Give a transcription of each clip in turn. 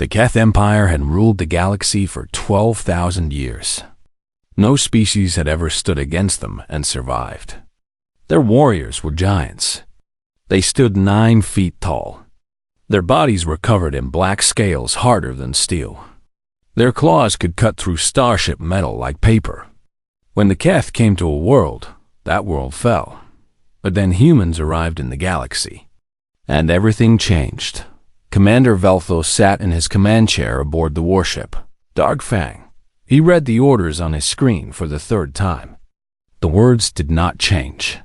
The Keth Empire had ruled the galaxy for 12,000 years. No species had ever stood against them and survived. Their warriors were giants. They stood 9 feet tall. Their bodies were covered in black scales harder than steel. Their claws could cut through starship metal like paper. When the Keth came to a world, that world fell. But then humans arrived in the galaxy. And everything changed. Commander Velthos sat in his command chair aboard the warship, Dark Fang. He read the orders on his screen for the 3rd time. The words did not change.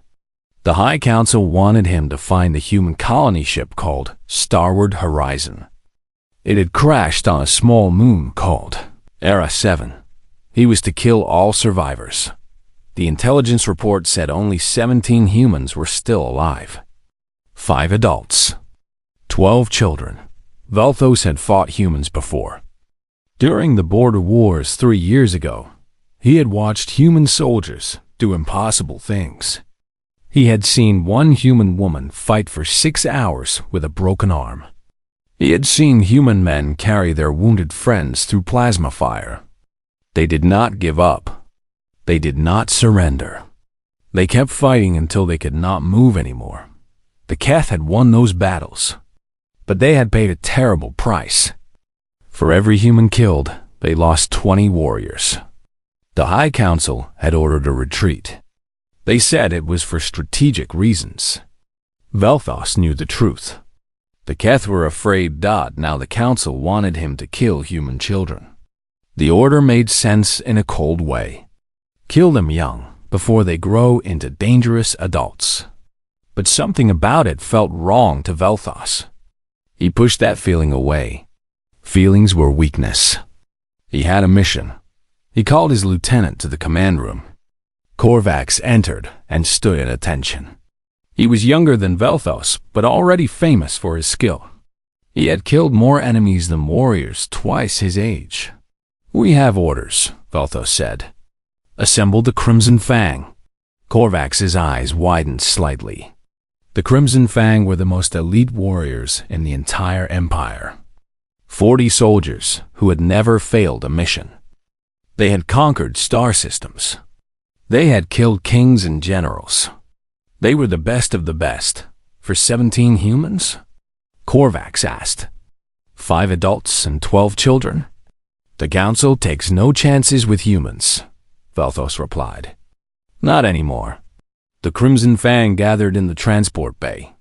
The High Council wanted him to find the human colony ship called Starward Horizon. It had crashed on a small moon called Era 7. He was to kill all survivors. The intelligence report said only 17 humans were still alive. 5 adults. 12 children. Velthos had fought humans before. During the border wars 3 years ago, he had watched human soldiers do impossible things. He had seen one human woman fight for 6 hours with a broken arm. He had seen human men carry their wounded friends through plasma fire. They did not give up. They did not surrender. They kept fighting until they could not move anymore. The Keth had won those battles, but they had paid a terrible price. For every human killed, they lost 20 warriors. The High Council had ordered a retreat. They said it was for strategic reasons. Velthos knew the truth. The Keth were afraid that now the Council wanted him to kill human children. The order made sense in a cold way. Kill them young, before they grow into dangerous adults. But something about it felt wrong to Velthos. He pushed that feeling away. Feelings were weakness. He had a mission. He called his lieutenant to the command room. Korvax entered and stood at attention. He was younger than Velthos, but already famous for his skill. He had killed more enemies than warriors twice his age. "We have orders," Velthos said. "Assemble the Crimson Fang." Korvax's eyes widened slightly. The Crimson Fang were the most elite warriors in the entire empire. 40 soldiers who had never failed a mission. They had conquered star systems. They had killed kings and generals. They were the best of the best. For 17 humans? Korvax asked. 5 adults and 12 children? The Council takes no chances with humans, Velthos replied. Not anymore. The Crimson Fang gathered in the transport bay.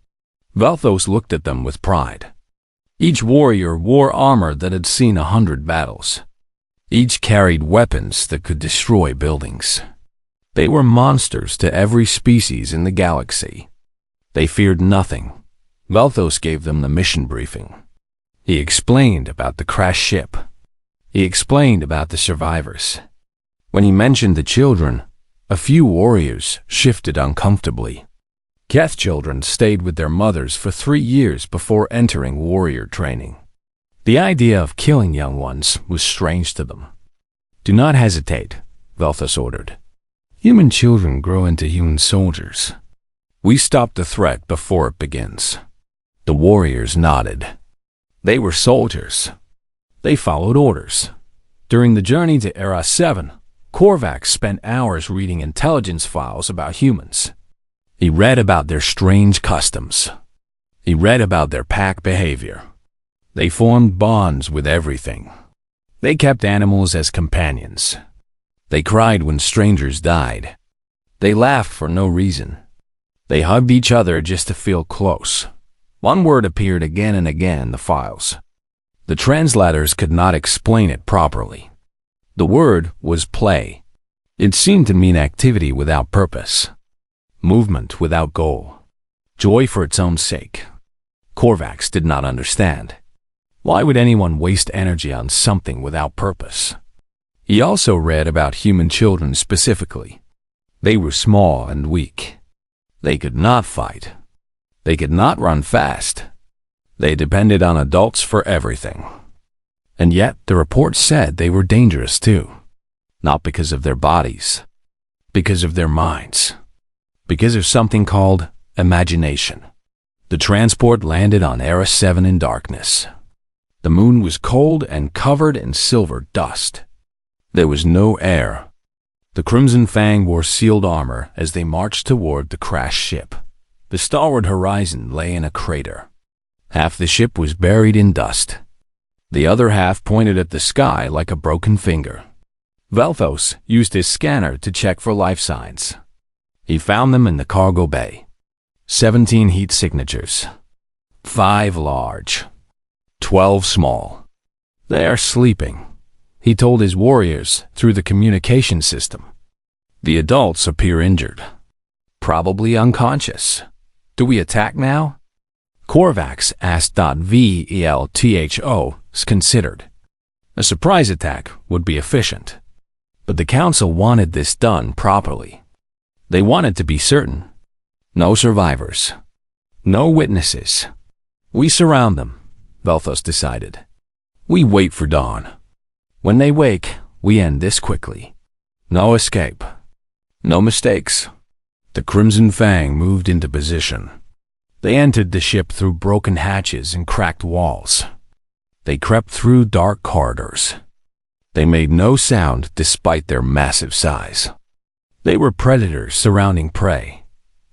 Velthos looked at them with pride. Each warrior wore armor that had seen 100 battles. Each carried weapons that could destroy buildings. They were monsters to every species in the galaxy. They feared nothing. Velthos gave them the mission briefing. He explained about the crashed ship. He explained about the survivors. When he mentioned the children, a few warriors shifted uncomfortably. Keth children stayed with their mothers for 3 years before entering warrior training. The idea of killing young ones was strange to them. Do not hesitate, Velthos ordered. Human children grow into human soldiers. We stop the threat before it begins. The warriors nodded. They were soldiers. They followed orders. During the journey to Era 7, Korvax spent hours reading intelligence files about humans. He read about their strange customs. He read about their pack behavior. They formed bonds with everything. They kept animals as companions. They cried when strangers died. They laughed for no reason. They hugged each other just to feel close. One word appeared again and again in the files. The translators could not explain it properly. The word was play. It seemed to mean activity without purpose, movement without goal, joy for its own sake. Korvax did not understand. Why would anyone waste energy on something without purpose? He also read about human children specifically. They were small and weak. They could not fight. They could not run fast. They depended on adults for everything. And yet the report said they were dangerous too. Not because of their bodies, because of their minds, because of something called imagination. The transport landed on Era 7 in darkness. The moon was cold and covered in silver dust. There was no air. The Crimson Fang wore sealed armor as they marched toward the crashed ship. The starward horizon lay in a crater. Half the ship was buried in dust. The other half pointed at the sky like a broken finger. Velthos used his scanner to check for life signs. He found them in the cargo bay. 17 heat signatures. 5 large. 12 small. They are sleeping, he told his warriors through the communication system. The adults appear injured. Probably unconscious. Do we attack now? Korvax asked. Velthos considered. A surprise attack would be efficient. But the council wanted this done properly. They wanted to be certain. No survivors. No witnesses. We surround them, Velthos decided. We wait for dawn. When they wake, we end this quickly. No escape. No mistakes. The Crimson Fang moved into position. They entered the ship through broken hatches and cracked walls. They crept through dark corridors. They made no sound despite their massive size. They were predators surrounding prey.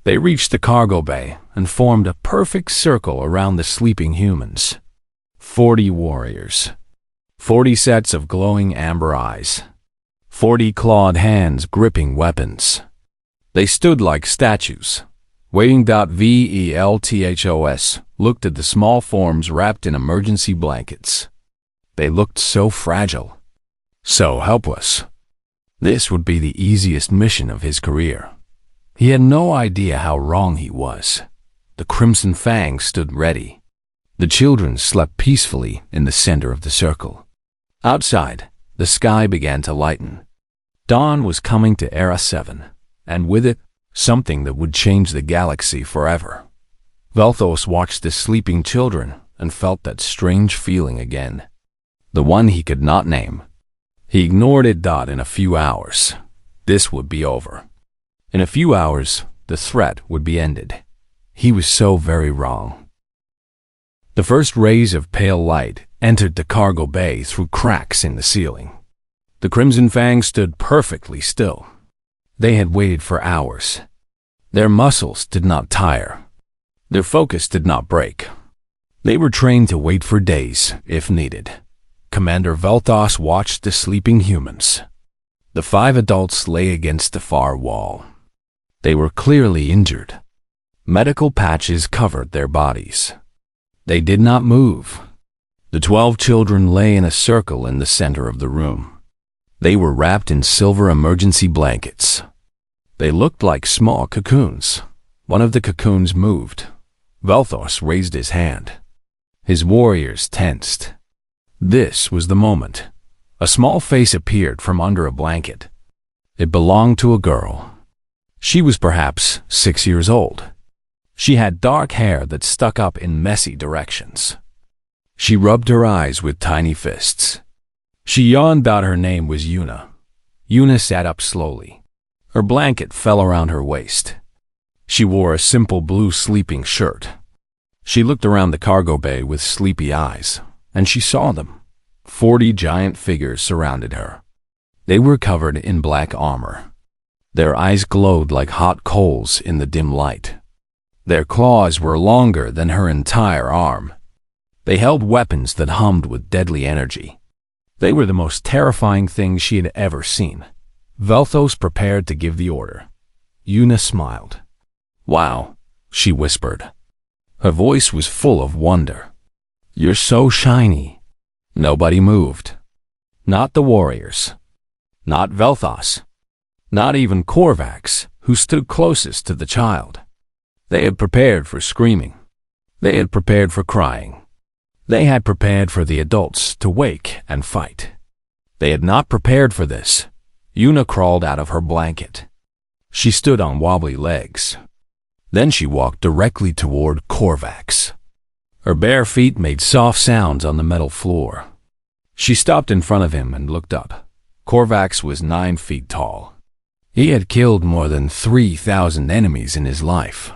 They reached the cargo bay and formed a perfect circle around the sleeping humans. 40 warriors. 40 sets of glowing amber eyes. 40 clawed hands gripping weapons. They stood like statues, waiting. Velthos looked at the small forms wrapped in emergency blankets. They looked so fragile, so helpless. This would be the easiest mission of his career. He had no idea how wrong he was. The Crimson Fang stood ready. The children slept peacefully in the center of the circle. Outside, the sky began to lighten. Dawn was coming to Era 7, and with it, something that would change the galaxy forever. Velthos watched the sleeping children and felt that strange feeling again. The one he could not name. He ignored it. In a few hours, this would be over. In a few hours, the threat would be ended. He was so very wrong. The first rays of pale light entered the cargo bay through cracks in the ceiling. The Crimson Fang stood perfectly still. They had waited for hours. Their muscles did not tire. Their focus did not break. They were trained to wait for days, if needed. Commander Velthos watched the sleeping humans. The 5 adults lay against the far wall. They were clearly injured. Medical patches covered their bodies. They did not move. The 12 children lay in a circle in the center of the room. They were wrapped in silver emergency blankets. They looked like small cocoons. One of the cocoons moved. Velthos raised his hand. His warriors tensed. This was the moment. A small face appeared from under a blanket. It belonged to a girl. She was perhaps 6 years old. She had dark hair that stuck up in messy directions. She rubbed her eyes with tiny fists. She yawned. Her name was Yuna. Yuna sat up slowly. Her blanket fell around her waist. She wore a simple blue sleeping shirt. She looked around the cargo bay with sleepy eyes, and she saw them. 40 giant figures surrounded her. They were covered in black armor. Their eyes glowed like hot coals in the dim light. Their claws were longer than her entire arm. They held weapons that hummed with deadly energy. They were the most terrifying thing she had ever seen. Velthos prepared to give the order. Yuna smiled. "Wow," she whispered. Her voice was full of wonder. "You're so shiny." Nobody moved. Not the warriors. Not Velthos. Not even Korvax, who stood closest to the child. They had prepared for screaming. They had prepared for crying. They had prepared for the adults to wake and fight. They had not prepared for this. Yuna crawled out of her blanket. She stood on wobbly legs. Then she walked directly toward Korvax. Her bare feet made soft sounds on the metal floor. She stopped in front of him and looked up. Korvax was 9 feet tall. He had killed more than 3,000 enemies in his life.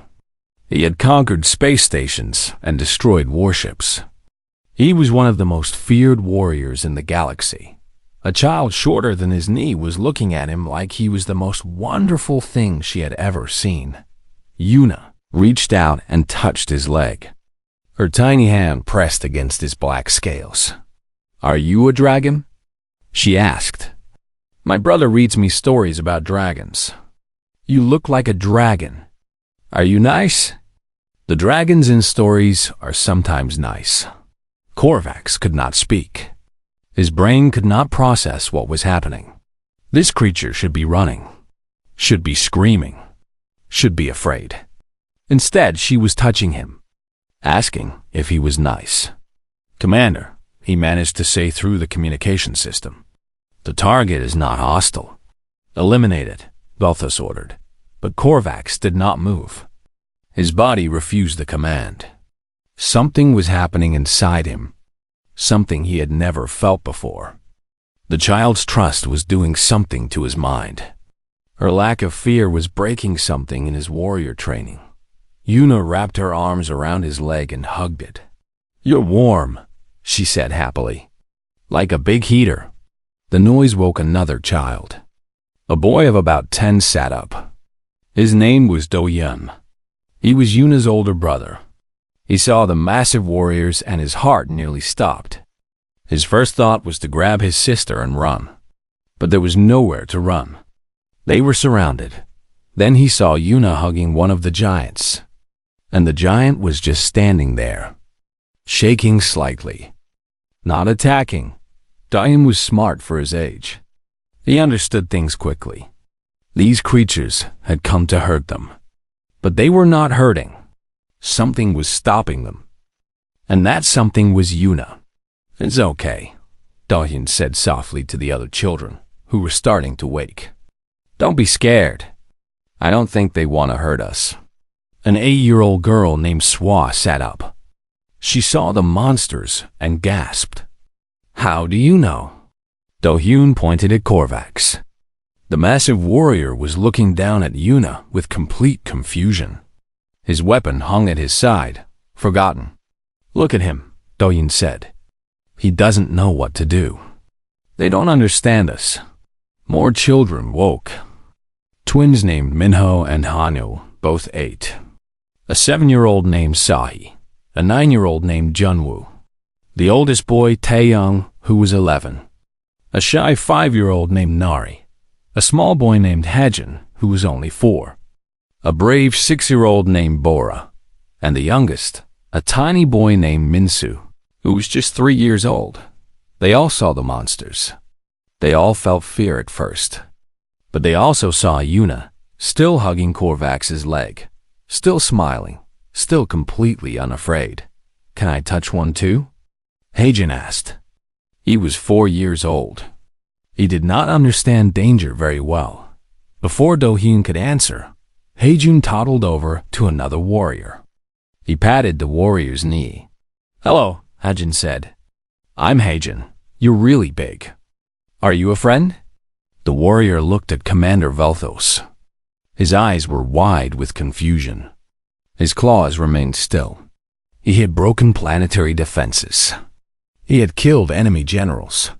He had conquered space stations and destroyed warships. He was one of the most feared warriors in the galaxy. A child shorter than his knee was looking at him like he was the most wonderful thing she had ever seen. Yuna reached out and touched his leg. Her tiny hand pressed against his black scales. "Are you a dragon?" she asked. "My brother reads me stories about dragons. You look like a dragon. Are you nice?" "The dragons in stories are sometimes nice." Korvax could not speak. His brain could not process what was happening. This creature should be running, should be screaming, should be afraid. Instead, she was touching him, asking if he was nice. "Commander," he managed to say through the communication system. "The target is not hostile." "Eliminate it," Velthus ordered, but Korvax did not move. His body refused the command. Something was happening inside him, something he had never felt before. The child's trust was doing something to his mind. Her lack of fear was breaking something in his warrior training. Yuna wrapped her arms around his leg and hugged it. "You're warm," she said happily. "Like a big heater." The noise woke another child. A boy of about 10 sat up. His name was Do-Yun. He was Yuna's older brother. He saw the massive warriors and his heart nearly stopped. His first thought was to grab his sister and run. But there was nowhere to run. They were surrounded. Then he saw Yuna hugging one of the giants. And the giant was just standing there, shaking slightly, not attacking. Do-Yun was smart for his age. He understood things quickly. These creatures had come to hurt them. But they were not hurting. Something was stopping them. And that something was Yuna. "It's okay," Do-Yun said softly to the other children, who were starting to wake. "Don't be scared. I don't think they want to hurt us." An 8-year-old girl named Swa sat up. She saw the monsters and gasped. "How do you know?" Do-Yun pointed at Korvax. The massive warrior was looking down at Yuna with complete confusion. His weapon hung at his side, forgotten. "Look at him," Do-Yun said. "He doesn't know what to do. They don't understand us." More children woke. Twins named Minho and Hanyo, both 8. A 7-year-old named Sahi. A 9-year-old named Junwoo. The oldest boy, Taeyong, who was 11. A shy 5-year-old named Nari. A small boy named Hajin, who was only 4. A brave 6-year-old named Bora, and the youngest, a tiny boy named Minsu, who was just 3 years old. They all saw the monsters. They all felt fear at first. But they also saw Yuna, still hugging Korvax's leg, still smiling, still completely unafraid. "Can I touch one too?" Hajin asked. He was 4 years old. He did not understand danger very well. Before Do-Hyun could answer, Hajun toddled over to another warrior. He patted the warrior's knee. "Hello," Hajin said. "I'm Hajin. You're really big. Are you a friend?" The warrior looked at Commander Velthos. His eyes were wide with confusion. His claws remained still. He had broken planetary defenses. He had killed enemy generals.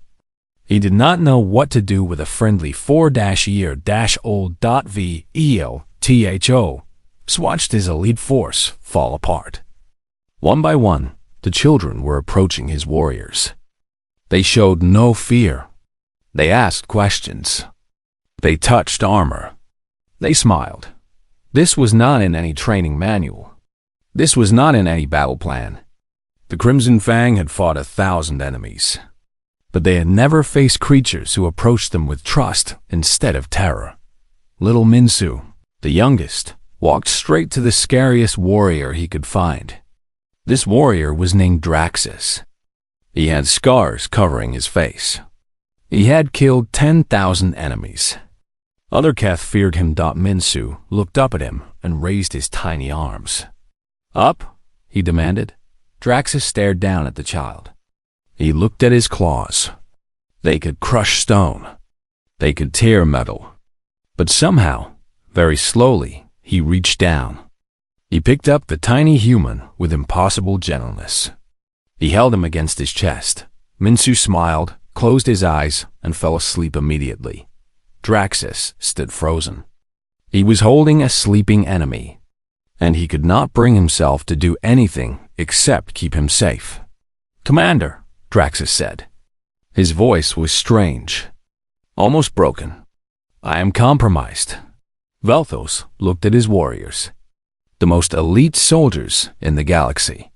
He did not know what to do with a friendly 4-year-old.VELTHO, watched his elite force fall apart. One by one, the children were approaching his warriors. They showed no fear. They asked questions. They touched armor. They smiled. This was not in any training manual. This was not in any battle plan. The Crimson Fang had fought 1,000 enemies, but they had never faced creatures who approached them with trust instead of terror. Little Minsu, the youngest, walked straight to the scariest warrior he could find. This warrior was named Draxus. He had scars covering his face. He had killed 10,000 enemies. Other Keth feared him. Minsu looked up at him and raised his tiny arms. "Up?" he demanded. Draxus stared down at the child. He looked at his claws. They could crush stone. They could tear metal. But somehow, very slowly, he reached down. He picked up the tiny human with impossible gentleness. He held him against his chest. Minsu smiled, closed his eyes, and fell asleep immediately. Draxus stood frozen. He was holding a sleeping enemy, and he could not bring himself to do anything except keep him safe. "Commander," Draxus said. His voice was strange, almost broken. "I am compromised." Velthos looked at his warriors. The most elite soldiers in the galaxy.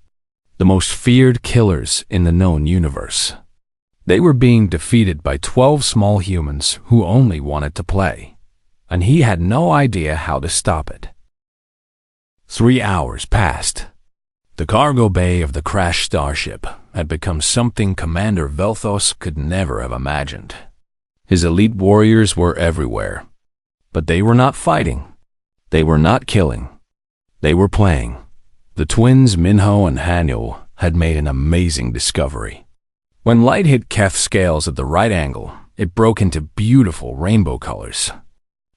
The most feared killers in the known universe. They were being defeated by 12 small humans who only wanted to play, and he had no idea how to stop it. 3 hours passed. The cargo bay of the crashed starship had become something Commander Velthos could never have imagined. His elite warriors were everywhere, but they were not fighting. They were not killing. They were playing. The twins Minho and Haniel had made an amazing discovery. When light hit Keth's scales at the right angle, it broke into beautiful rainbow colors.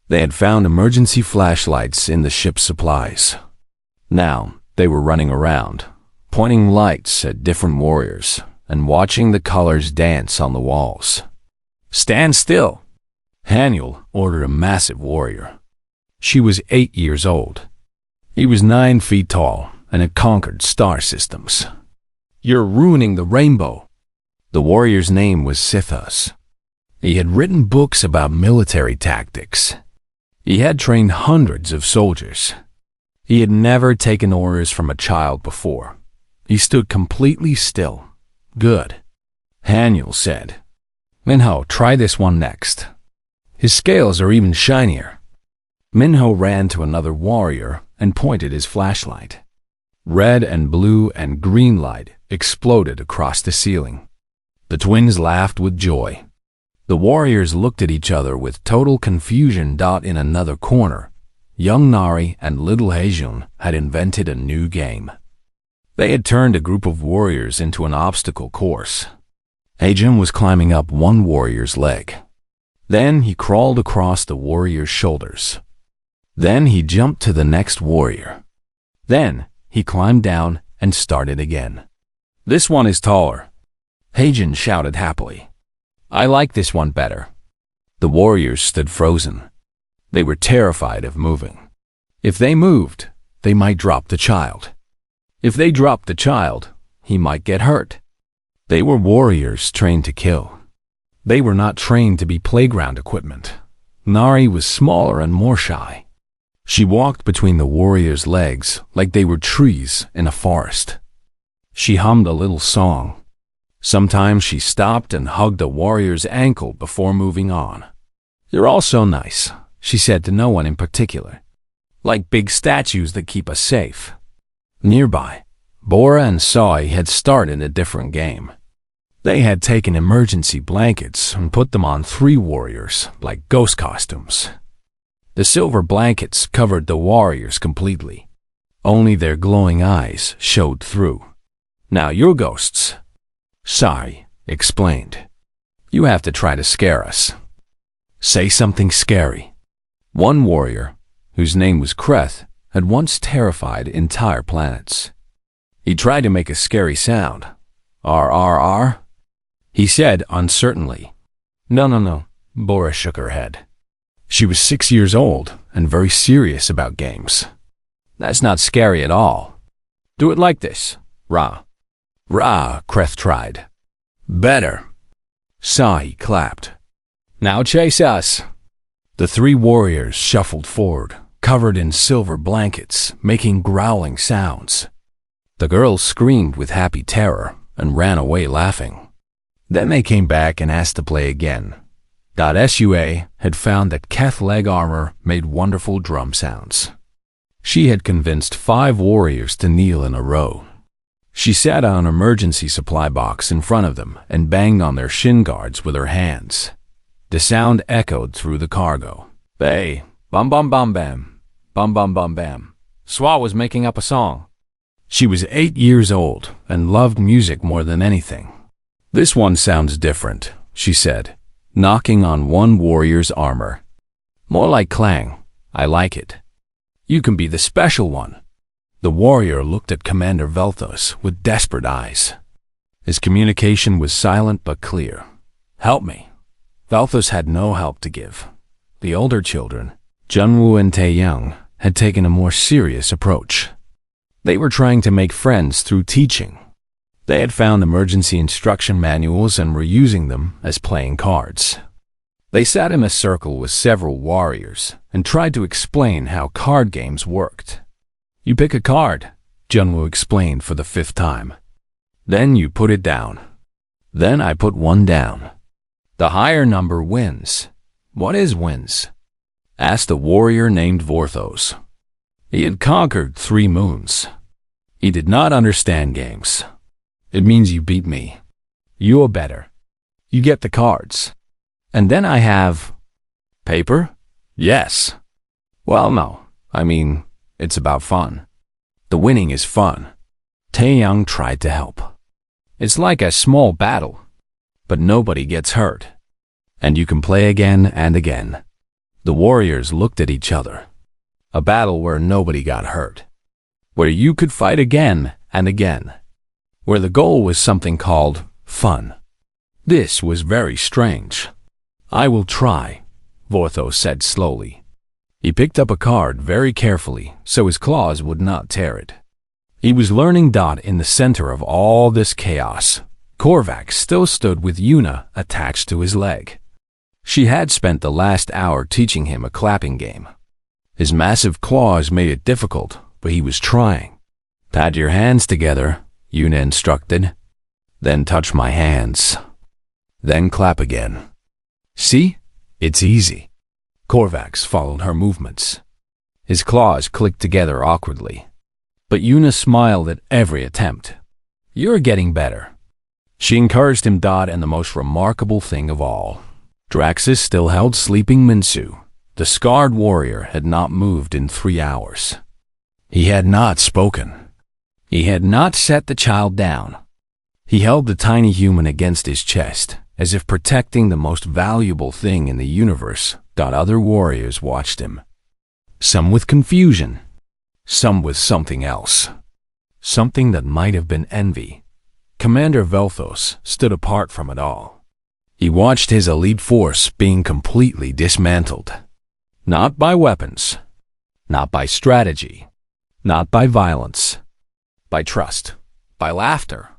They had found emergency flashlights in the ship's supplies. Now, they were running around, pointing lights at different warriors and watching the colors dance on the walls. "Stand still!" Haniel ordered a massive warrior. She was 8 years old. He was 9 feet tall and had conquered star systems. "You're ruining the rainbow." The warrior's name was Sithas. He had written books about military tactics. He had trained hundreds of soldiers. He had never taken orders from a child before. He stood completely still. "Good," Haniel said. "Minho, try this one next. His scales are even shinier." Minho ran to another warrior and pointed his flashlight. Red and blue and green light exploded across the ceiling. The twins laughed with joy. The warriors looked at each other with total confusion. In another corner, young Nari and little Heijun had invented a new game. They had turned a group of warriors into an obstacle course. Heijun was climbing up one warrior's leg. Then he crawled across the warrior's shoulders. Then he jumped to the next warrior. Then he climbed down and started again. "This one is taller," Heijun shouted happily. "I like this one better." The warriors stood frozen. They were terrified of moving. If they moved, they might drop the child. If they dropped the child, he might get hurt. They were warriors trained to kill. They were not trained to be playground equipment. Nari was smaller and more shy. She walked between the warriors' legs like they were trees in a forest. She hummed a little song. Sometimes she stopped and hugged a warrior's ankle before moving on. "You're all so nice," she said to no one in particular. "Like big statues that keep us safe." Nearby, Bora and Sai had started a different game. They had taken emergency blankets and put them on 3 warriors like ghost costumes. The silver blankets covered the warriors completely. Only their glowing eyes showed through. "Now you're ghosts," Sai explained. "You have to try to scare us. Say something scary." One warrior, whose name was Kreth, had once terrified entire planets. He tried to make a scary sound. "R," he said uncertainly. No, Bora shook her head. She was 6 years old and very serious about games. "That's not scary at all. Do it like this, Ra." "Ra," Kreth tried. "Better." Sai clapped. "Now chase us." The 3 warriors shuffled forward, covered in silver blankets, making growling sounds. The girls screamed with happy terror and ran away laughing. Then they came back and asked to play again. Sua had found that Keth leg armor made wonderful drum sounds. She had convinced 5 warriors to kneel in a row. She sat on an emergency supply box in front of them and banged on their shin guards with her hands. The sound echoed through the cargo. "Bay, bum bum bum bam, bum bum bum bam." Swa was making up a song. She was 8 years old and loved music more than anything. "This one sounds different," she said, knocking on one warrior's armor. "More like clang. I like it. You can be the special one." The warrior looked at Commander Velthos with desperate eyes. His communication was silent but clear. "Help me." Valthos had no help to give. The older children, Junwoo and Taeyang, had taken a more serious approach. They were trying to make friends through teaching. They had found emergency instruction manuals and were using them as playing cards. They sat in a circle with several warriors and tried to explain how card games worked. "You pick a card," Junwoo explained for the 5th time. "Then you put it down. Then I put one down. The higher number wins." "What is wins?" asked a warrior named Vorthos. He had conquered 3 moons. He did not understand games. "It means you beat me. You are better. You get the cards. And then I have..." "Paper?" "Yes." "Well, no. I mean, it's about fun. The winning is fun." Taeyang tried to help. "It's like a small battle, but nobody gets hurt. And you can play again and again." The warriors looked at each other. A battle where nobody got hurt. Where you could fight again and again. Where the goal was something called fun. This was very strange. "I will try," Vorthos said slowly. He picked up a card very carefully so his claws would not tear it. He was learning. In the center of all this chaos, Korvac still stood with Yuna attached to his leg. She had spent the last hour teaching him a clapping game. His massive claws made it difficult, but he was trying. "Pat your hands together," Yuna instructed. "Then touch my hands. Then clap again. See? It's easy." Korvax followed her movements. His claws clicked together awkwardly. But Yuna smiled at every attempt. "You're getting better." She encouraged him. And the most remarkable thing of all, Draxus still held sleeping Minsu. The scarred warrior had not moved in 3 hours. He had not spoken. He had not set the child down. He held the tiny human against his chest, as if protecting the most valuable thing in the universe. Other warriors watched him. Some with confusion. Some with something else. Something that might have been envy. Commander Velthos stood apart from it all. He watched his elite force being completely dismantled. Not by weapons. Not by strategy. Not by violence. By trust. By laughter.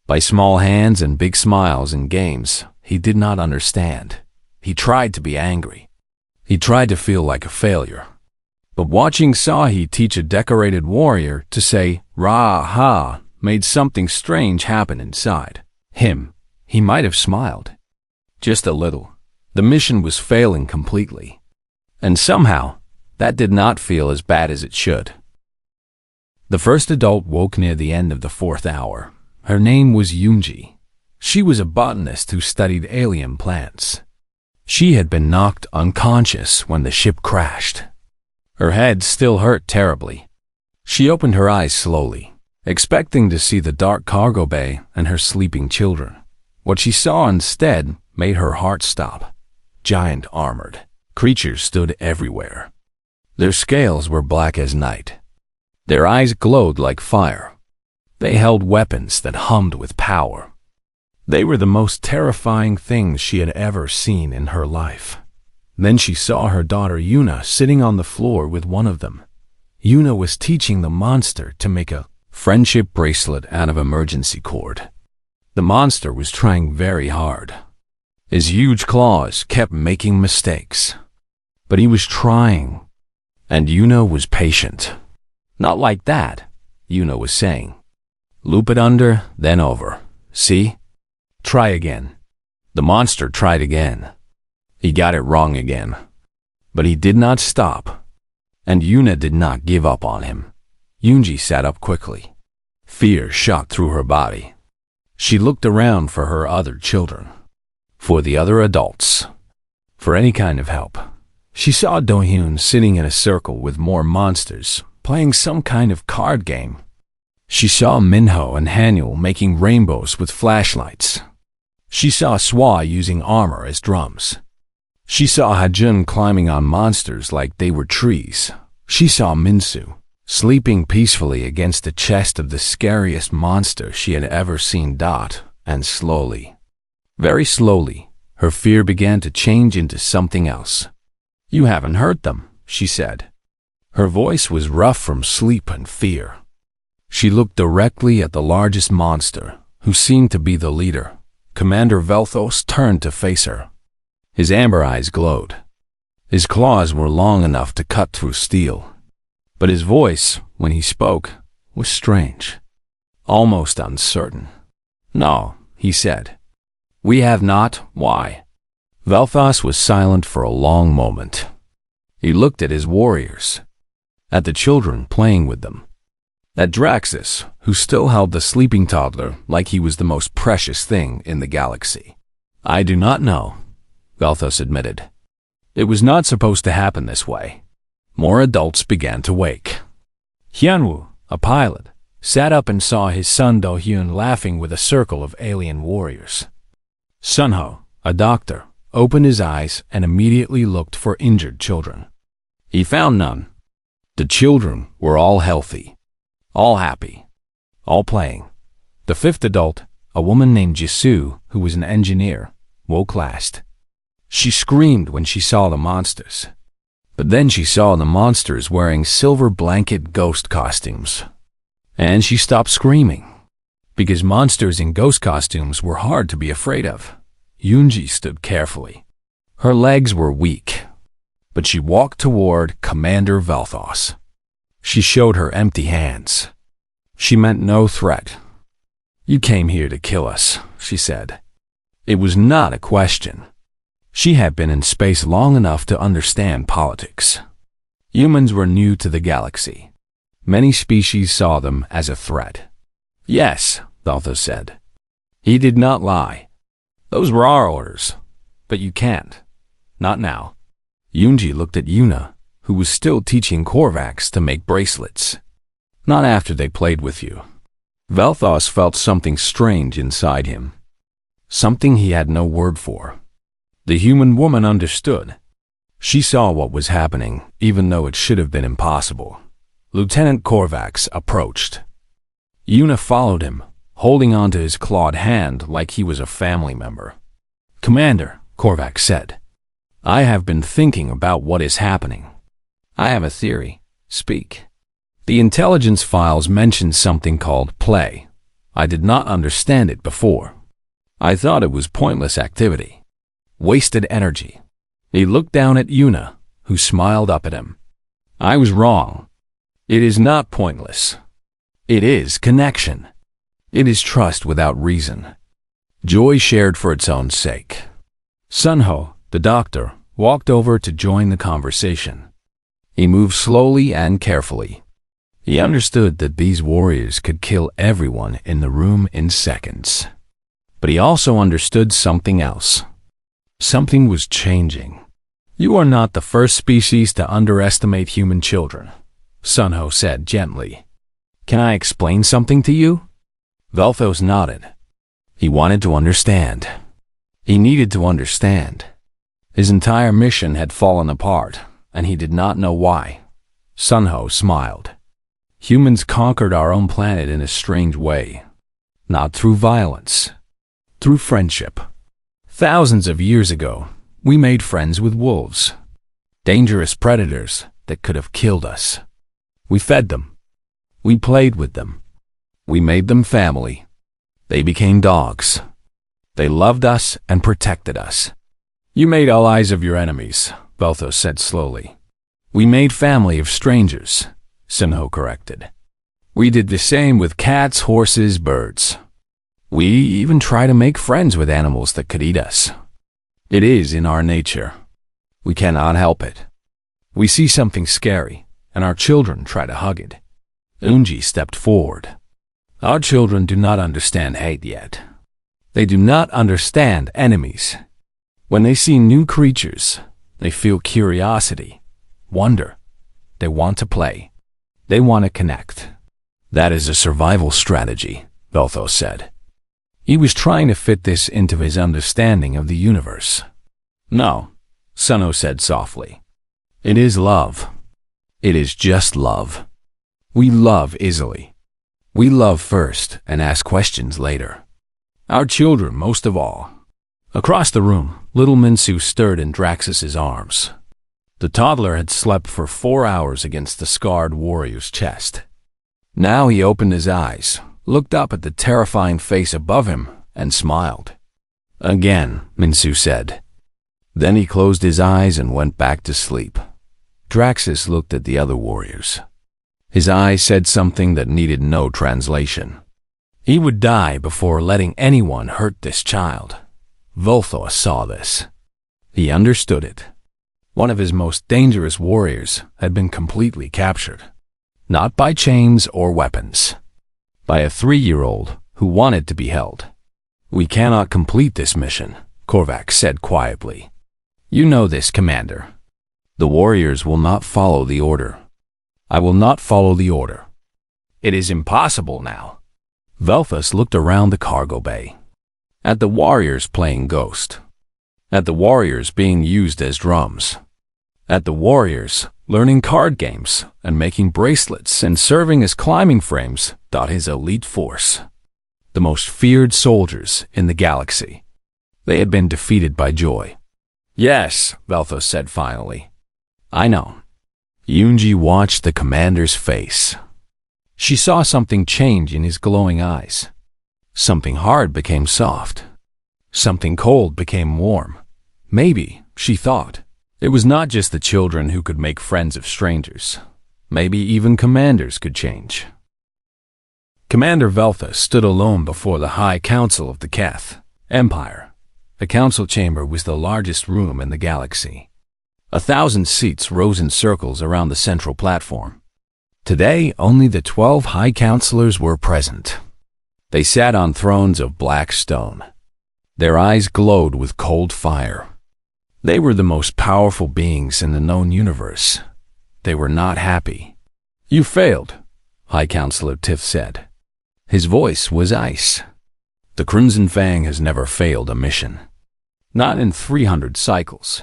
By small hands and big smiles in games he did not understand. He tried to be angry. He tried to feel like a failure. But watching Sahi teach a decorated warrior to say "Ra-ha" made something strange happen inside him. He might have smiled. Just a little. The mission was failing completely. And somehow, that did not feel as bad as it should. The first adult woke near the end of the 4th hour. Her name was Yoonji. She was a botanist who studied alien plants. She had been knocked unconscious when the ship crashed. Her head still hurt terribly. She opened her eyes slowly, expecting to see the dark cargo bay and her sleeping children. What she saw instead made her heart stop. Giant armored creatures stood everywhere. Their scales were black as night. Their eyes glowed like fire. They held weapons that hummed with power. They were the most terrifying things she had ever seen in her life. Then she saw her daughter Yuna sitting on the floor with one of them. Yuna was teaching the monster to make a friendship bracelet out of emergency cord. The monster was trying very hard. His huge claws kept making mistakes. But he was trying. And Yuna was patient. "Not like that," Yuna was saying. "Loop it under, then over. See? Try again." The monster tried again. He got it wrong again. But he did not stop. And Yuna did not give up on him. Yoonji sat up quickly. Fear shot through her body. She looked around for her other children. For the other adults. For any kind of help. She saw Do-hyun sitting in a circle with more monsters, playing some kind of card game. She saw Minho and Hanyul making rainbows with flashlights. She saw Swa using armor as drums. She saw Hajun climbing on monsters like they were trees. She saw Minsu sleeping peacefully against the chest of the scariest monster she had ever seen. and slowly, very slowly, her fear began to change into something else. "You haven't hurt them," she said. Her voice was rough from sleep and fear. She looked directly at the largest monster, who seemed to be the leader. Commander Velthos turned to face her. His amber eyes glowed. His claws were long enough to cut through steel. But his voice, when he spoke, was strange, almost uncertain. "No," he said. "We have not. Why?" Velthos was silent for a long moment. He looked at his warriors, at the children playing with them, at Draxus, who still held the sleeping toddler like he was the most precious thing in the galaxy. "I do not know," Velthos admitted. "It was not supposed to happen this way." More adults began to wake. Hyunwoo, a pilot, sat up and saw his son Do-hyun laughing with a circle of alien warriors. Sunho, a doctor, opened his eyes and immediately looked for injured children. He found none. The children were all healthy, all happy, all playing. The fifth adult, a woman named Jisoo, who was an engineer, woke last. She screamed when she saw the monsters. But then she saw the monsters wearing silver blanket ghost costumes. And she stopped screaming, because monsters in ghost costumes were hard to be afraid of. Yoonji stood carefully. Her legs were weak, but she walked toward Commander Velthos. She showed her empty hands. She meant no threat. "You came here to kill us," she said. It was not a question. She had been in space long enough to understand politics. Humans were new to the galaxy. Many species saw them as a threat. "Yes," Velthos said. He did not lie. "Those were our orders, but you can't. Not now." Yoonji looked at Yuna, who was still teaching Korvax to make bracelets. "Not after they played with you." Velthos felt something strange inside him, something he had no word for. The human woman understood. She saw what was happening, even though it should have been impossible. Lieutenant Korvax approached. Yuna followed him, holding onto his clawed hand like he was a family member. "Commander," Korvax said, "I have been thinking about what is happening. I have a theory. Speak." The intelligence files mentioned something called play. I did not understand it before. I thought it was pointless activity. Wasted energy. He looked down at Yuna, who smiled up at him. "I was wrong. It is not pointless. It is connection. It is trust without reason. Joy shared for its own sake." Sunho, the doctor, walked over to join the conversation. He moved slowly and carefully. He understood that these warriors could kill everyone in the room in seconds. But he also understood something else. Something was changing. "You are not the first species to underestimate human children," Sunho said gently. "Can I explain something to you?" Velthos nodded. He wanted to understand. He needed to understand. His entire mission had fallen apart, and he did not know why. Sunho smiled. "Humans conquered our own planet in a strange way. Not through violence, through friendship. Thousands of years ago, we made friends with wolves, dangerous predators that could have killed us. We fed them. We played with them. We made them family. They became dogs. They loved us and protected us." "You made allies of your enemies," Velthos said slowly. "We made family of strangers," Sunho corrected. "We did the same with cats, horses, birds. We even try to make friends with animals that could eat us. It is in our nature. We cannot help it. We see something scary, and our children try to hug it." Unji stepped forward. "Our children do not understand hate yet. They do not understand enemies. When they see new creatures, they feel curiosity, wonder. They want to play. They want to connect. That is a survival strategy," Velthos said. He was trying to fit this into his understanding of the universe. "No," Sunho said softly. "It is love. It is just love. We love easily. We love first and ask questions later. Our children, most of all. Across the room, little Minsu stirred in Draxus's arms. The toddler had slept for 4 hours against the scarred warrior's chest. Now he opened his eyes, looked up at the terrifying face above him, and smiled. Again, Minsu said. Then he closed his eyes and went back to sleep. Draxus looked at the other warriors. His eyes said something that needed no translation. He would die before letting anyone hurt this child. Volthos saw this. He understood it. One of his most dangerous warriors had been completely captured. Not by chains or weapons. By a 3-year-old who wanted to be held. We cannot complete this mission, Korvax said quietly. You know this, Commander. The warriors will not follow the order. I will not follow the order. It is impossible now. Velthus looked around the cargo bay. At the warriors playing Ghost. At the warriors being used as drums. At the warriors learning card games and making bracelets and serving as climbing frames. His elite force. The most feared soldiers in the galaxy. They had been defeated by joy. Yes, Velthos said finally. I know. Yunji watched the commander's face. She saw something change in his glowing eyes. Something hard became soft. Something cold became warm. Maybe, she thought, it was not just the children who could make friends of strangers. Maybe even commanders could change. Commander Veltha stood alone before the High Council of the Keth Empire. The council chamber was the largest room in the galaxy. 1,000 seats rose in circles around the central platform. Today, only the 12 High Counselors were present. They sat on thrones of black stone. Their eyes glowed with cold fire. They were the most powerful beings in the known universe. They were not happy. You failed, High Counselor Tiff said. His voice was ice. The Crimson Fang has never failed a mission. Not in 300 cycles.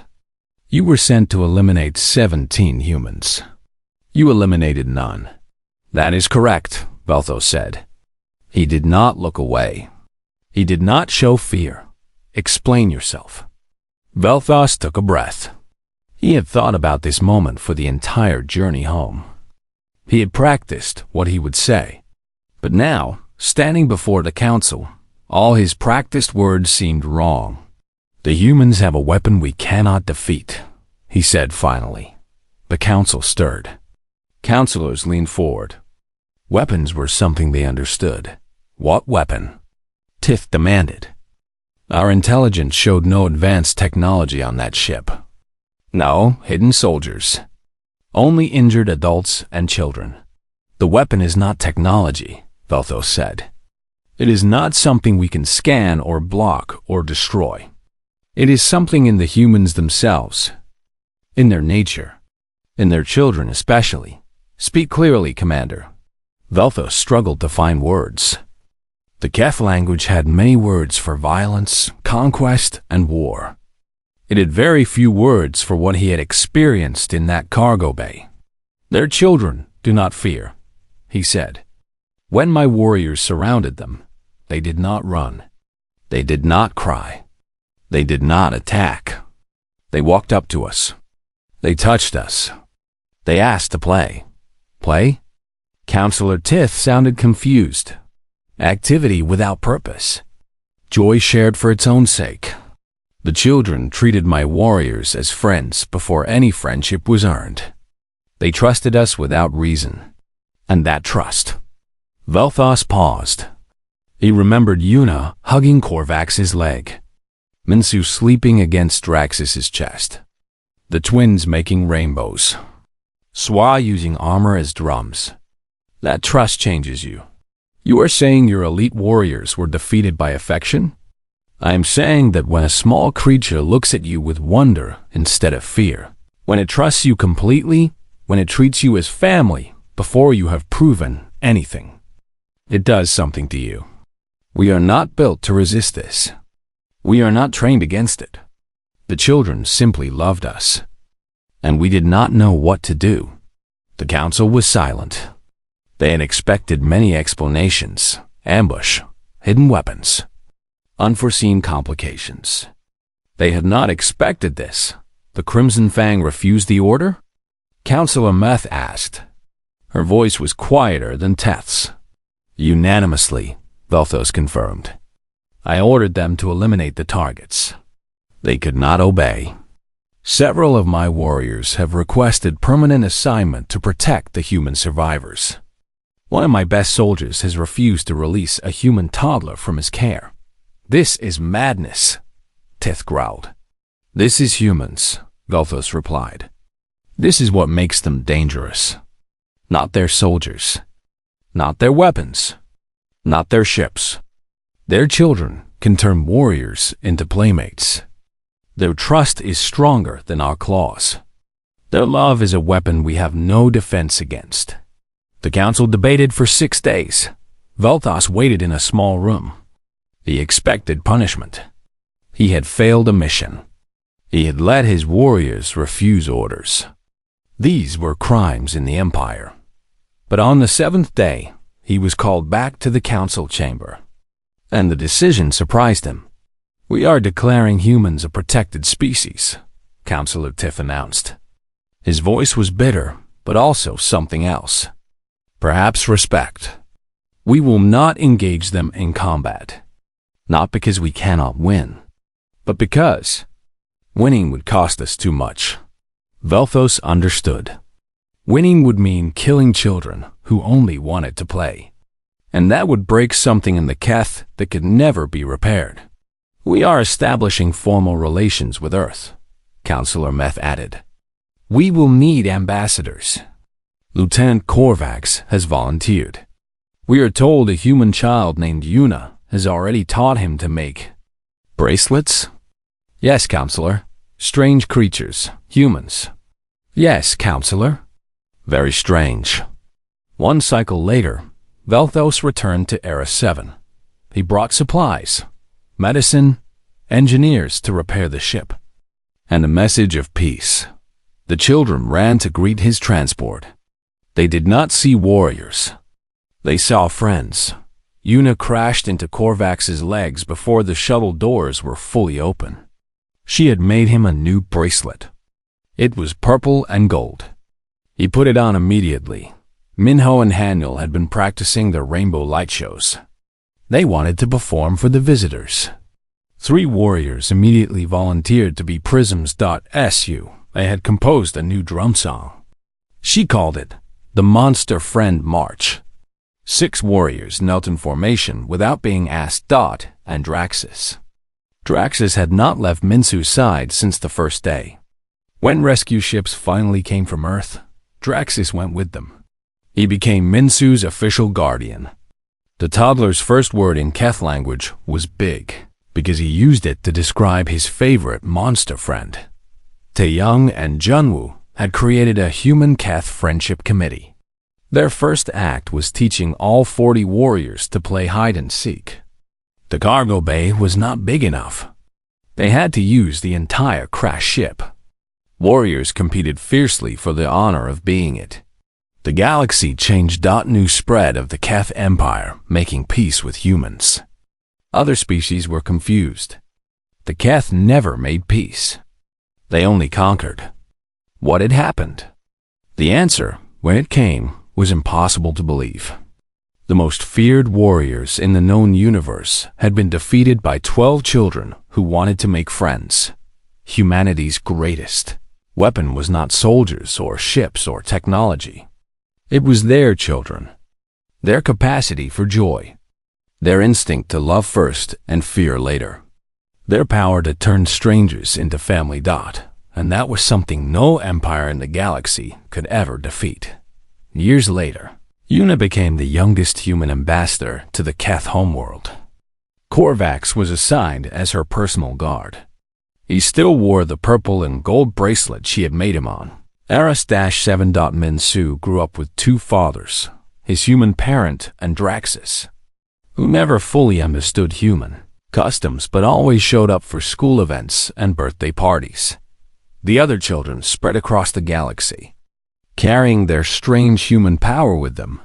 You were sent to eliminate 17 humans. You eliminated none. That is correct, Velthos said. He did not look away. He did not show fear. Explain yourself. Velthos took a breath. He had thought about this moment for the entire journey home. He had practiced what he would say. But now, standing before the council, all his practiced words seemed wrong. The humans have a weapon we cannot defeat, he said finally. The council stirred. Counselors leaned forward. Weapons were something they understood. What weapon? Tith demanded. Our intelligence showed no advanced technology on that ship. No hidden soldiers. Only injured adults and children. The weapon is not technology, Velthos said. It is not something we can scan or block or destroy. It is something in the humans themselves. In their nature. In their children especially. Speak clearly, Commander. Velthos struggled to find words. The Kef language had many words for violence, conquest, and war. It had very few words for what he had experienced in that cargo bay. Their children do not fear, he said. When my warriors surrounded them, they did not run. They did not cry. They did not attack. They walked up to us. They touched us. They asked to play. Play? Counselor Tith sounded confused. Activity without purpose. Joy shared for its own sake. The children treated my warriors as friends before any friendship was earned. They trusted us without reason. And that trust. Velthos paused. He remembered Yuna hugging Korvax's leg. Minsu sleeping against Draxus's chest. The twins making rainbows. Swa using armor as drums. That trust changes you. You are saying your elite warriors were defeated by affection? I am saying that when a small creature looks at you with wonder instead of fear, when it trusts you completely, when it treats you as family before you have proven anything, it does something to you. We are not built to resist this. We are not trained against it. The children simply loved us. And we did not know what to do. The council was silent. They had expected many explanations, ambush, hidden weapons. Unforeseen complications. They had not expected this. The Crimson Fang refused the order? Counselor Meth asked. Her voice was quieter than Teth's. Unanimously, Velthos confirmed. I ordered them to eliminate the targets. They could not obey. Several of my warriors have requested permanent assignment to protect the human survivors. One of my best soldiers has refused to release a human toddler from his care. This is madness, Teth growled. This is humans, Velthos replied. This is what makes them dangerous. Not their soldiers. Not their weapons. Not their ships. Their children can turn warriors into playmates. Their trust is stronger than our claws. Their love is a weapon we have no defense against. The council debated for 6 days. Velthos waited in a small room. The expected punishment. He had failed a mission. He had let his warriors refuse orders. These were crimes in the Empire. But on the 7th day, he was called back to the council chamber. And the decision surprised him. We are declaring humans a protected species, Counselor Tiff announced. His voice was bitter, but also something else. Perhaps respect. We will not engage them in combat. Not because we cannot win, but because winning would cost us too much. Velthos understood. Winning would mean killing children who only wanted to play. And that would break something in the Keth that could never be repaired. We are establishing formal relations with Earth, Counselor Meth added. We will need ambassadors. Lieutenant Korvax has volunteered. We are told a human child named Yuna has already taught him to make bracelets? Yes, Counselor. Strange creatures, humans. Yes, Counselor. Very strange. 1 cycle later, Velthos returned to Era 7. He brought supplies, medicine, engineers to repair the ship, and a message of peace. The children ran to greet his transport. They did not see warriors. They saw friends. Yuna crashed into Korvax's legs before the shuttle doors were fully open. She had made him a new bracelet. It was purple and gold. He put it on immediately. Minho and Haniel had been practicing their rainbow light shows. They wanted to perform for the visitors. 3 warriors immediately volunteered to be Prisms.su. They had composed a new drum song. She called it the Monster Friend March. 6 warriors knelt in formation without being asked. And Draxus. Draxus had not left Minsu's side since the first day. When rescue ships finally came from Earth, Draxus went with them. He became Minsu's official guardian. The toddler's first word in Keth language was big, because he used it to describe his favorite monster friend. Taeyang and Junwoo had created a human Keth friendship committee. Their first act was teaching all 40 warriors to play hide-and-seek. The cargo bay was not big enough. They had to use the entire crashed ship. Warriors competed fiercely for the honor of being it. The galaxy changed. New spread of the Keth Empire, making peace with humans. Other species were confused. The Keth never made peace. They only conquered. What had happened? The answer, when it came, was impossible to believe. The most feared warriors in the known universe had been defeated by 12 children who wanted to make friends. Humanity's greatest weapon was not soldiers or ships or technology. It was their children, their capacity for joy, their instinct to love first and fear later, their power to turn strangers into family. And that was something no empire in the galaxy could ever defeat. Years later, Yuna became the youngest human ambassador to the Keth homeworld. Korvax was assigned as her personal guard. He still wore the purple and gold bracelet she had made him on. Eris-7. Minsu grew up with 2 fathers, his human parent and Draxus, who never fully understood human customs but always showed up for school events and birthday parties. The other children spread across the galaxy, carrying their strange human power with them,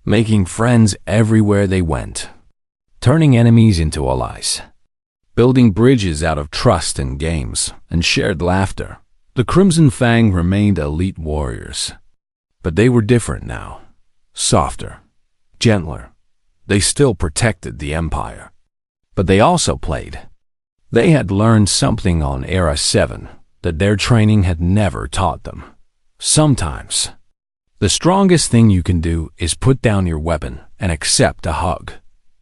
making friends everywhere they went, turning enemies into allies. building bridges out of trust in games and shared laughter. The Crimson Fang remained elite warriors, but they were different now. Softer, gentler. They still protected the Empire, but they also played. They had learned something on Era 7 that their training had never taught them. Sometimes, the strongest thing you can do is put down your weapon and accept a hug.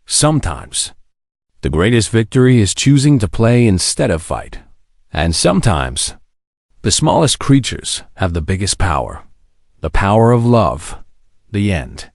Sometimes, the greatest victory is choosing to play instead of fight. And sometimes, the smallest creatures have the biggest power. The power of love. The end.